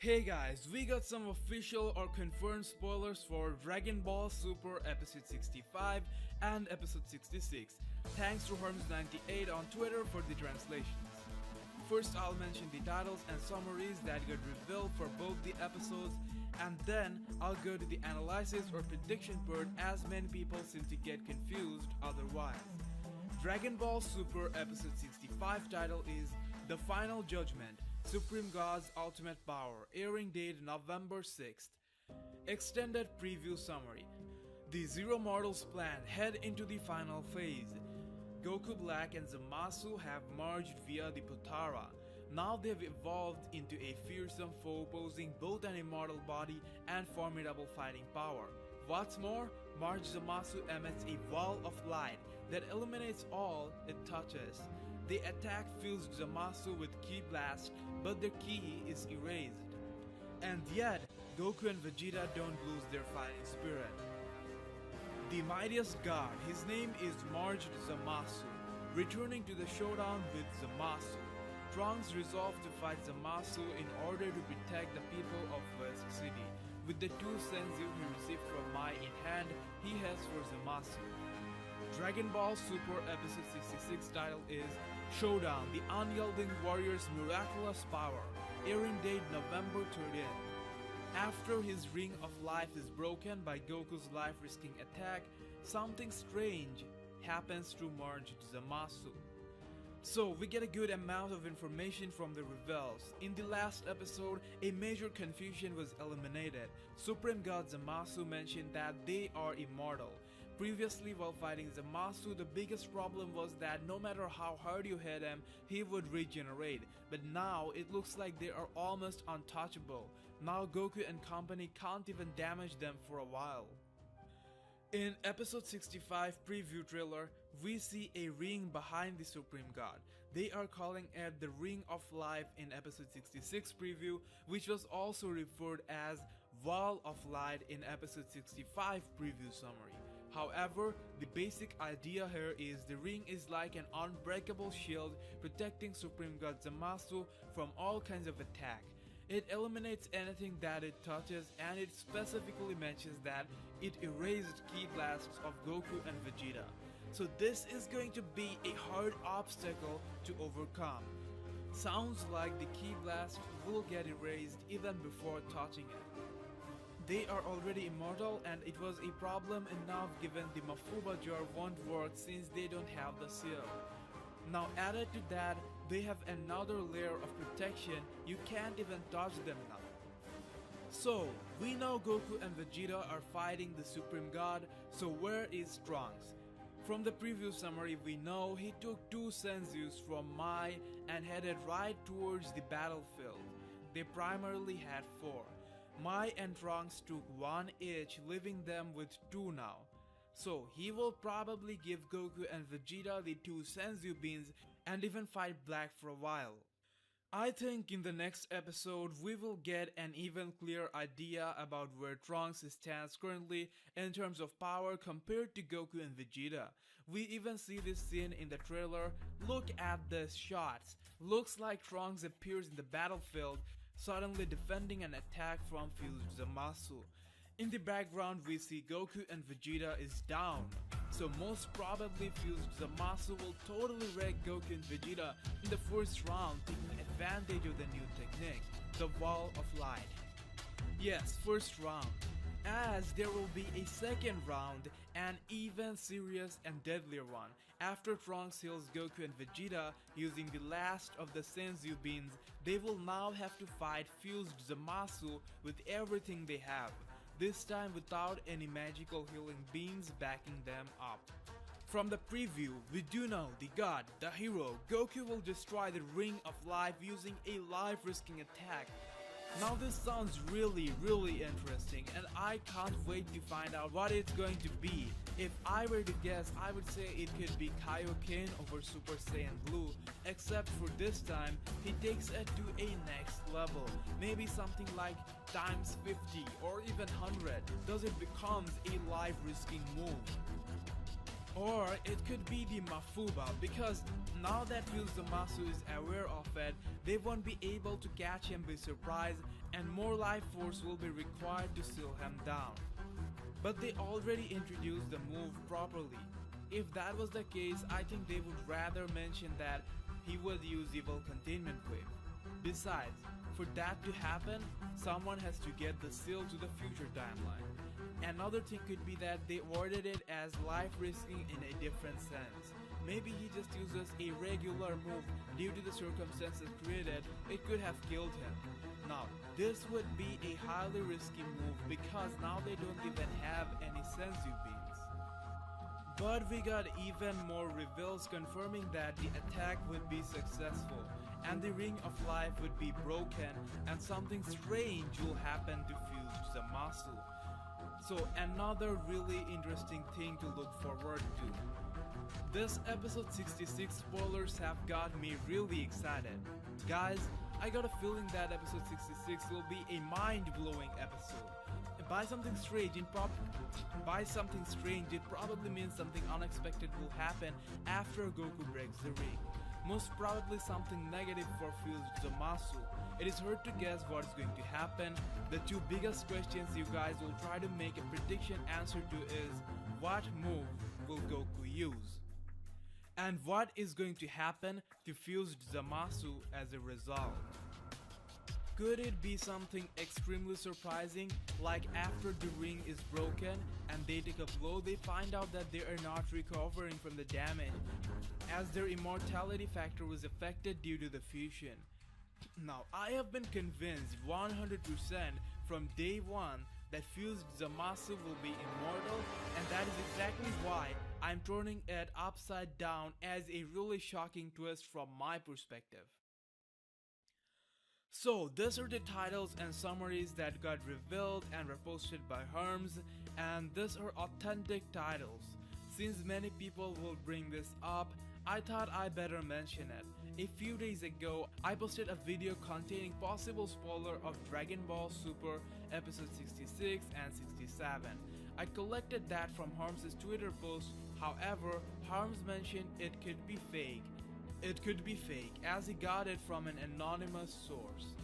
Hey guys, we got some official or confirmed spoilers for Dragon Ball Super Episode 65 and Episode 66. Thanks to Herms98 on Twitter for the translations. First I'll mention the titles and summaries that got revealed for both the episodes, and then I'll go to the analysis or prediction part as many people seem to get confused otherwise. Dragon Ball Super Episode 65 title is The Final Judgment, Supreme God's Ultimate Power, airing date November 6th. Extended preview summary. The Zero Mortals plan head into the final phase. Goku Black and Zamasu have merged via the Potara. Now they've evolved into a fearsome foe posing both an immortal body and formidable fighting power. What's more, March Zamasu emits a wall of light that eliminates all it touches. They attack fused Zamasu with Ki Blast, but their Ki is erased. And yet, Goku and Vegeta don't lose their fighting spirit. The mightiest god, his name is March Zamasu, returning to the showdown with Zamasu. Trunks resolve to fight Zamasu in order to protect the people of West City. With the two Senzu he received from Mai in hand, he heads for Zamasu. Dragon Ball Super Episode 66 title is Showdown, the Unyielding Warriors Miraculous Power, airing date November 30th. After his ring of life is broken by Goku's life-risking attack, something strange happens to March Zamasu. So we get a good amount of information from the reveals. In the last episode, a major confusion was eliminated. Supreme God Zamasu mentioned that they are immortal. Previously, while fighting Zamasu, the biggest problem was that no matter how hard you hit him, he would regenerate. But now, it looks like they are almost untouchable. Now Goku and company can't even damage them for a while. In episode 65 preview trailer, we see a ring behind the Supreme God. They are calling it the Ring of Life in episode 66 preview, which was also referred as Wall of Light in episode 65 preview summary. However, the basic idea here is the ring is like an unbreakable shield protecting Supreme God Zamasu from all kinds of attack. It eliminates anything that it touches, and it specifically mentions that it erased Ki Blasts of Goku and Vegeta. So this is going to be a hard obstacle to overcome. Sounds like the Ki Blast will get erased even before touching it. They are already immortal, and it was a problem enough given the Mafuba jar won't work since they don't have the seal. Now added to that, they have another layer of protection, you can't even touch them now. So, we know Goku and Vegeta are fighting the Supreme God, so where is Trunks? From the preview summary we know he took two Senzus from Mai and headed right towards the battlefield. They primarily had four. Mai and Trunks took one each, leaving them with two now. So he will probably give Goku and Vegeta the two Senzu beans and even fight Black for a while. I think in the next episode we will get an even clearer idea about where Trunks stands currently in terms of power compared to Goku and Vegeta. We even see this scene in the trailer. Look at these shots. Looks like Trunks appears in the battlefield, suddenly defending an attack from fused Zamasu. In the background we see Goku and Vegeta is down, so most probably fused Zamasu will totally wreck Goku and Vegeta in the first round, taking advantage of the new technique, the Wall of Light. Yes, first round, as there will be a second round, an even serious and deadlier one. After Trunks heals Goku and Vegeta using the last of the Senzu beans, they will now have to fight fused Zamasu with everything they have. This time without any magical healing beams backing them up. From the preview, we do know the god, the hero, Goku will destroy the Ring of Life using a life-risking attack. Now this sounds really interesting, and I can't wait to find out what it's going to be. If I were to guess, I would say it could be Kaioken over Super Saiyan Blue, except for this time, he takes it to a next level. Maybe something like times 50 or even 100, thus it becomes a life-risking move. Or it could be the Mafuba, because now that Zamasu is aware of it, they won't be able to catch him by surprise, and more life force will be required to seal him down. But they already introduced the move properly. If that was the case, I think they would rather mention that he would use Evil Containment Wave. Besides, for that to happen, someone has to get the seal to the future timeline. Another thing could be that they worded it as life risking in a different sense. Maybe he just uses a regular move due to the circumstances created, it could have killed him. Now, this would be a highly risky move because now they don't even have any senzu beans. But we got even more reveals confirming that the attack would be successful, and the Ring of Life would be broken, and something strange will happen to fuse Zamasu. So another really interesting thing to look forward to. This episode 66 spoilers have got me really excited. Guys, I got a feeling that episode 66 will be a mind-blowing episode. By something strange, it probably means something unexpected will happen after Goku breaks the ring. Most probably something negative for fused Zamasu. It is hard to guess what is going to happen. The two biggest questions you guys will try to make a prediction answer to is, what move will Goku use? And what is going to happen to fused Zamasu as a result? Could it be something extremely surprising, like after the ring is broken and they take a blow, they find out that they are not recovering from the damage, as their immortality factor was affected due to the fusion. Now, I have been convinced 100% from day one that fused Zamasu will be immortal, and that is exactly why I'm turning it upside down as a really shocking twist from my perspective. So these are the titles and summaries that got revealed and were posted by Herms, and these are authentic titles. Since many people will bring this up, I thought I better mention it. A few days ago, I posted a video containing possible spoiler of Dragon Ball Super episode 66 and 67. I collected that from Harms' Twitter post, however, Harms mentioned it could be fake. It could be fake, as he got it from an anonymous source.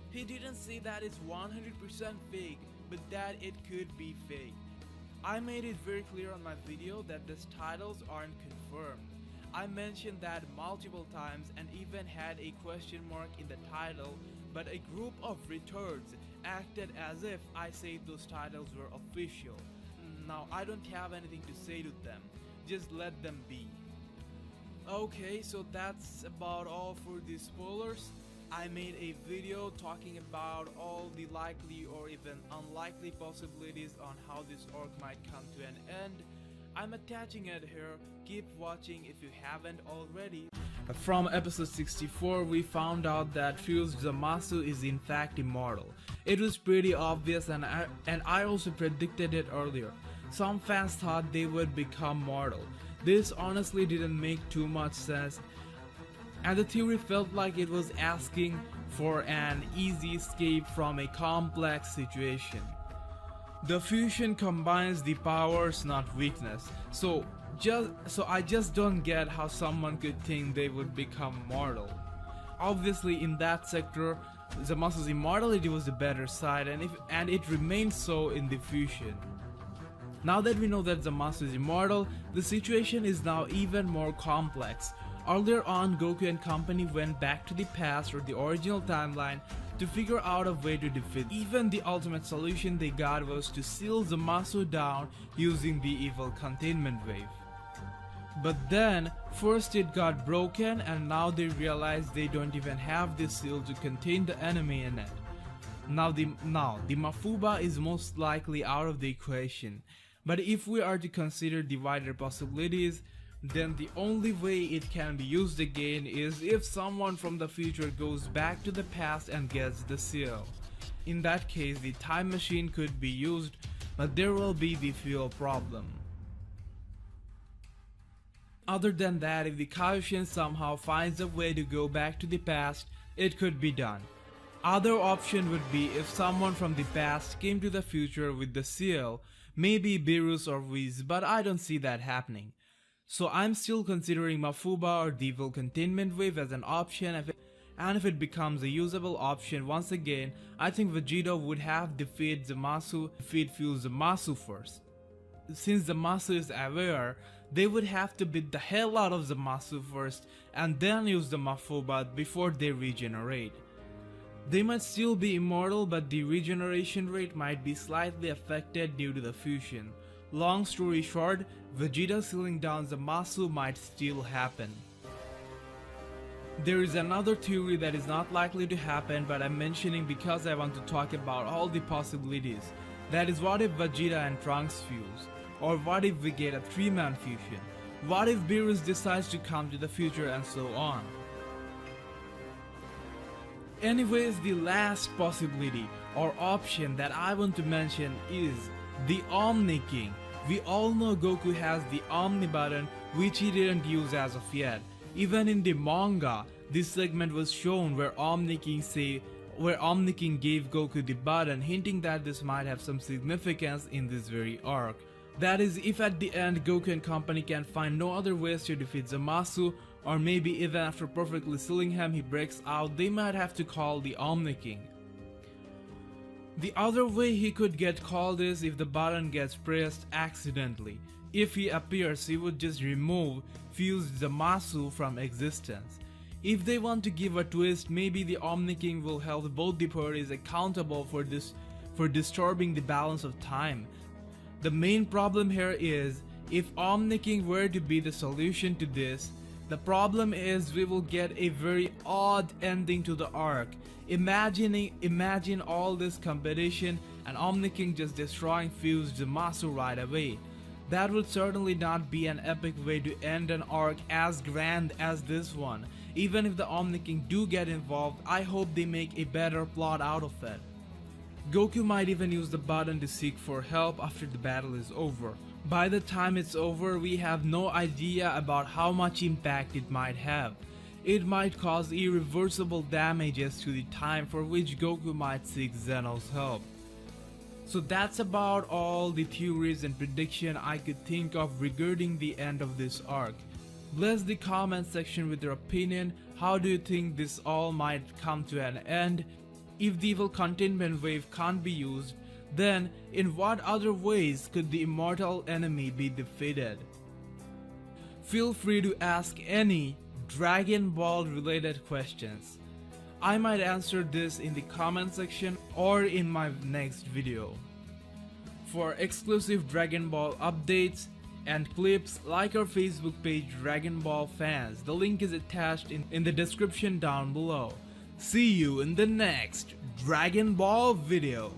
He didn't say that it's 100% fake, but that it could be fake. I made it very clear on my video that these titles aren't confirmed. I mentioned that multiple times and even had a question mark in the title, but a group of retards acted as if I said those titles were official. Now I don't have anything to say to them, just let them be. Okay, so that's about all for the spoilers. I made a video talking about all the likely or even unlikely possibilities on how this arc might come to an end. I'm attaching it here, keep watching if you haven't already. From episode 64, we found out that fused Zamasu is in fact immortal. It was pretty obvious, and I also predicted it earlier. Some fans thought they would become mortal. This honestly didn't make too much sense, and the theory felt like it was asking for an easy escape from a complex situation. The fusion combines the powers, not weakness. So I just don't get how someone could think they would become mortal. Obviously, in that sector, Zamasu's immortality was the better side, and it remains so in the fusion. Now that we know that Zamasu is immortal, the situation is now even more complex. Earlier on, Goku and company went back to the past or the original timeline to figure out a way to defeat. Even the ultimate solution they got was to seal Zamasu down using the evil containment wave. But then, first it got broken, and now they realized they don't even have the seal to contain the enemy in it. Now the Mafuba is most likely out of the equation. But if we are to consider the wider possibilities, then the only way it can be used again is if someone from the future goes back to the past and gets the seal. In that case, the time machine could be used, but there will be the fuel problem. Other than that, if the Kaioshin somehow finds a way to go back to the past, it could be done. Other option would be if someone from the past came to the future with the seal, maybe Beerus or Whis, but I don't see that happening. So I'm still considering Mafuba or the evil containment wave as an option, and if it becomes a usable option once again, I think Vegeta would have defeated Zamasu if it feels Zamasu first. Since Zamasu is aware, they would have to beat the hell out of Zamasu first and then use the Mafubat before they regenerate. They might still be immortal, but the regeneration rate might be slightly affected due to the fusion. Long story short, Vegeta sealing down Zamasu might still happen. There is another theory that is not likely to happen, but I'm mentioning because I want to talk about all the possibilities. That is, what if Vegeta and Trunks fuse? Or what if we get a 3-man fusion? What if Beerus decides to come to the future, and so on? Anyways, the last possibility or option that I want to mention is the Omni King. We all know Goku has the Omni button, which he didn't use as of yet. Even in the manga, this segment was shown where Omni King gave Goku the button, hinting that this might have some significance in this very arc. That is, if at the end Goku and company can find no other ways to defeat Zamasu, or maybe even after perfectly sealing him he breaks out, they might have to call the Omni King. The other way he could get called is if the button gets pressed accidentally. If he appears, he would just remove fused Zamasu from existence. If they want to give a twist, maybe the Omni King will hold both the parties accountable for disturbing the balance of time. The main problem here is, if Omni King were to be the solution to this, the problem is we will get a very odd ending to the arc. Imagine all this competition and Omni King just destroying fused Zamasu right away. That would certainly not be an epic way to end an arc as grand as this one. Even if the Omni King do get involved, I hope they make a better plot out of it. Goku might even use the button to seek for help after the battle is over. By the time it's over, we have no idea about how much impact it might have. It might cause irreversible damages to the time, for which Goku might seek Zeno's help. So that's about all the theories and prediction I could think of regarding the end of this arc. Bless the comment section with your opinion. How do you think this all might come to an end? If the evil containment wave can't be used, then in what other ways could the immortal enemy be defeated? Feel free to ask any Dragon Ball related questions. I might answer this in the comment section or in my next video. For exclusive Dragon Ball updates and clips, like our Facebook page Dragon Ball Fans. The link is attached in the description down below. See you in the next Dragon Ball video.